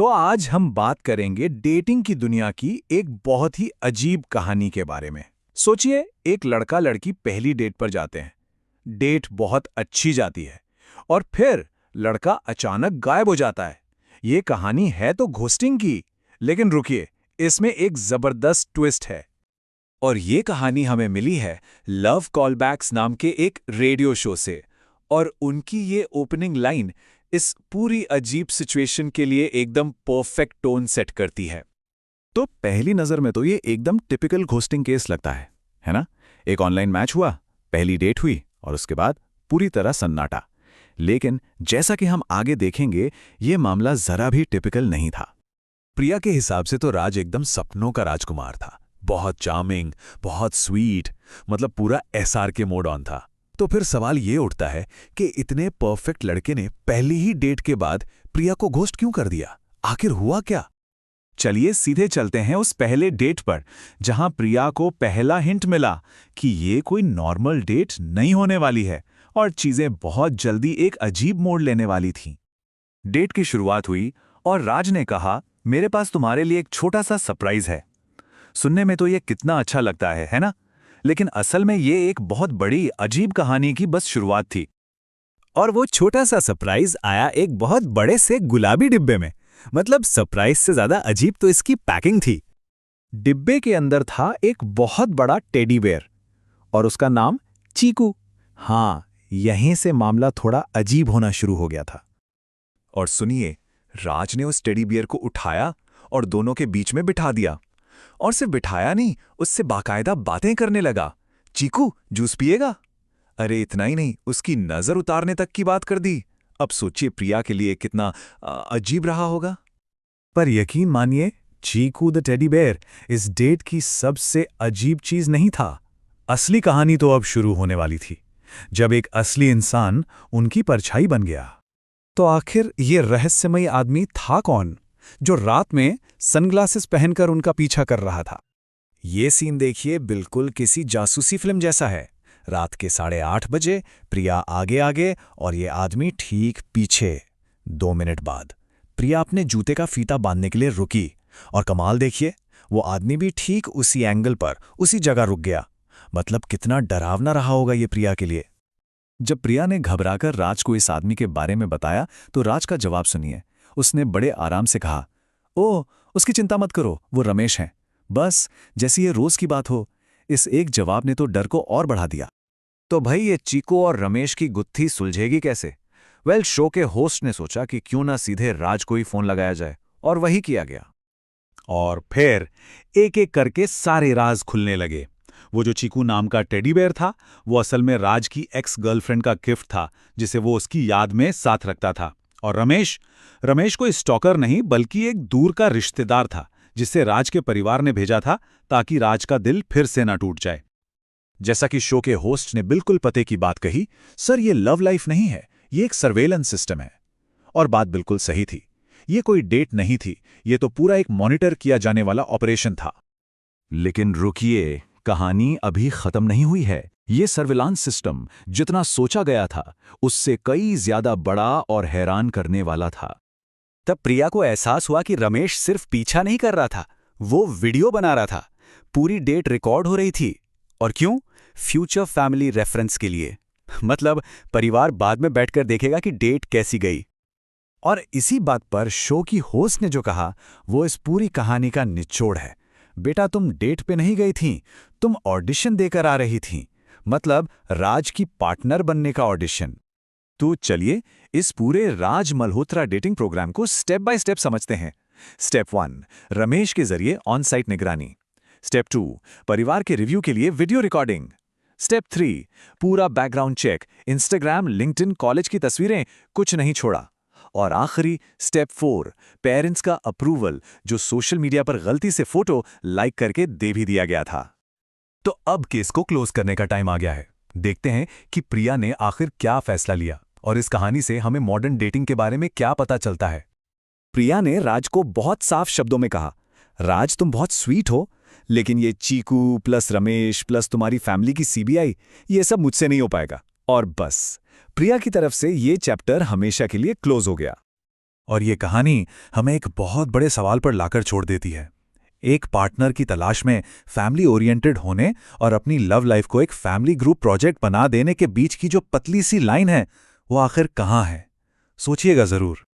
तो आज हम बात करेंगे डेटिंग की दुनिया की एक बहुत ही अजीब कहानी के बारे में। सोचिए, एक लड़का लड़की पहली डेट पर जाते हैं। डेट बहुत अच्छी जाती है और फिर लड़का अचानक गायब हो जाता है। ये कहानी है तो घोस्टिंग की, लेकिन रुकिए, इसमें एक जबरदस्त ट्विस्ट है। और ये कहानी हमें मिली है लव कॉलबैक्स नाम के एक रेडियो शो से, और उनकी ये ओपनिंग लाइन इस पूरी अजीब सिचुएशन के लिए एकदम परफेक्ट टोन सेट करती है। तो पहली नज़र में तो ये एकदम टिपिकल घोस्टिंग केस लगता है ना? एक ऑनलाइन मैच हुआ, पहली डेट हुई और उसके बाद पूरी तरह सन्नाटा। लेकिन जैसा कि हम आगे देखेंगे, ये मामला जरा भी टिपिकल नहीं था। प्रिया के हिसाब से तो राज एकदम सपनों का राजकुमार था, बहुत चार्मिंग, बहुत स्वीट, मतलब पूरा एसआर के मोड ऑन था। तो फिर सवाल ये उठता है कि इतने परफेक्ट लड़के ने पहली ही डेट के बाद प्रिया को घोस्ट क्यों कर दिया? आखिर हुआ क्या? चलिए सीधे चलते हैं उस पहले डेट पर, जहां प्रिया को पहला हिंट मिला कि ये कोई नॉर्मल डेट नहीं होने वाली है और चीजें बहुत जल्दी एक अजीब मोड़ लेने वाली थीं। डेट की शुरुआत हुई और राज ने कहा, मेरे पास तुम्हारे लिए एक छोटा सा सरप्राइज है। सुनने में तो ये कितना अच्छा लगता है ना? लेकिन असल में ये एक बहुत बड़ी अजीब कहानी की बस शुरुआत थी। और वो छोटा सा सरप्राइज आया एक बहुत बड़े से गुलाबी डिब्बे में। मतलब सरप्राइज से ज्यादा अजीब तो इसकी पैकिंग थी। डिब्बे के अंदर था एक बहुत बड़ा टेडी बेयर और उसका नाम चीकू। हाँ, यहीं से मामला थोड़ा अजीब होना शुरू हो गया था। और सुनिए, राज ने उस टेडी बियर को उठाया और दोनों के बीच में बिठा दिया। और सिर्फ बिठाया नहीं, उससे बाकायदा बातें करने लगा। चीकू, जूस पिएगा? अरे इतना ही नहीं, उसकी नजर उतारने तक की बात कर दी। अब सोचिए प्रिया के लिए कितना अजीब रहा होगा। पर यकीन मानिए, चीकू द टेडी बेयर इस डेट की सबसे अजीब चीज नहीं था। असली कहानी तो अब शुरू होने वाली थी, जब एक असली इंसान उनकी परछाई बन गया। तो आखिर ये रहस्यमयी आदमी था कौन, जो रात में सनग्लासेस पहनकर उनका पीछा कर रहा था? ये सीन देखिए, बिल्कुल किसी जासूसी फिल्म जैसा है। रात के 8:30 बजे प्रिया आगे आगे और ये आदमी ठीक पीछे। 2 मिनट बाद प्रिया अपने जूते का फीता बांधने के लिए रुकी और कमाल देखिए, वो आदमी भी ठीक उसी एंगल पर उसी जगह रुक गया। मतलब कितना डरावना रहा होगा ये प्रिया के लिए। जब प्रिया ने घबराकर राज को इस आदमी के बारे में बताया तो राज का जवाब सुनिए। उसने बड़े आराम से कहा, ओह, उसकी चिंता मत करो, वो रमेश हैं। बस जैसी ये रोज की बात हो। इस एक जवाब ने तो डर को और बढ़ा दिया। तो भाई, ये चीकू और रमेश की गुत्थी सुलझेगी कैसे? वेल, शो के होस्ट ने सोचा कि क्यों ना सीधे राज को ही फोन लगाया जाए, और वही किया गया। और फिर एक एक करके सारे राज खुलने लगे। वो जो चीकू नाम का टेडी बेयर था, वो असल में राज की एक्स गर्लफ्रेंड का गिफ्ट था, जिसे वो उसकी याद में साथ रखता था। और रमेश कोई स्टॉकर नहीं, बल्कि एक दूर का रिश्तेदार था, जिसे राज के परिवार ने भेजा था ताकि राज का दिल फिर से ना टूट जाए। जैसा कि शो के होस्ट ने बिल्कुल पते की बात कही, सर ये लव लाइफ नहीं है, ये एक सर्वेलेंस सिस्टम है। और बात बिल्कुल सही थी। ये कोई डेट नहीं थी, ये तो पूरा एक मॉनिटर किया जाने वाला ऑपरेशन था। लेकिन रुकिए, कहानी अभी खत्म नहीं हुई है। ये सर्विलांस सिस्टम जितना सोचा गया था, उससे कई ज्यादा बड़ा और हैरान करने वाला था। तब प्रिया को एहसास हुआ कि रमेश सिर्फ पीछा नहीं कर रहा था, वो वीडियो बना रहा था। पूरी डेट रिकॉर्ड हो रही थी। और क्यों? फ्यूचर फैमिली रेफरेंस के लिए। मतलब परिवार बाद में बैठकर देखेगा कि डेट कैसी गई। और इसी बात पर शो की होस्ट ने जो कहा, वो इस पूरी कहानी का निचोड़ है। बेटा, तुम डेट पे नहीं गई थीं, तुम ऑडिशन देकर आ रही थीं। मतलब राज की पार्टनर बनने का ऑडिशन। तो चलिए इस पूरे राज मल्होत्रा डेटिंग प्रोग्राम को स्टेप बाय स्टेप समझते हैं। स्टेप 1, रमेश के जरिए ऑन साइट निगरानी। स्टेप 2, परिवार के रिव्यू के लिए वीडियो रिकॉर्डिंग। स्टेप 3, पूरा background check, Instagram, LinkedIn, college की तस्वीरें, कुछ नहीं छोड़ा। और आखिरी स्टेप 4, पेरेंट्स का अप्रूवल, जो सोशल मीडिया पर गलती से फोटो लाइक करके दे भी दिया गया था। तो अब केस को क्लोज करने का टाइम आ गया है। देखते हैं कि प्रिया ने आखिर क्या फैसला लिया और इस कहानी से हमें मॉडर्न डेटिंग के बारे में क्या पता चलता है। प्रिया ने राज को बहुत साफ शब्दों में कहा, राज तुम बहुत स्वीट हो, लेकिन ये चीकू प्लस रमेश प्लस तुम्हारी फैमिली की सीबीआई, ये सब मुझसे नहीं हो पाएगा। और बस प्रिया की तरफ से ये चैप्टर हमेशा के लिए क्लोज हो गया। और ये कहानी हमें एक बहुत बड़े सवाल पर लाकर छोड़ देती है। एक पार्टनर की तलाश में फैमिली ओरिएंटेड होने और अपनी लव लाइफ को एक फैमिली ग्रुप प्रोजेक्ट बना देने के बीच की जो पतली सी लाइन है, वो आखिर कहाँ है? सोचिएगा ज़रूर।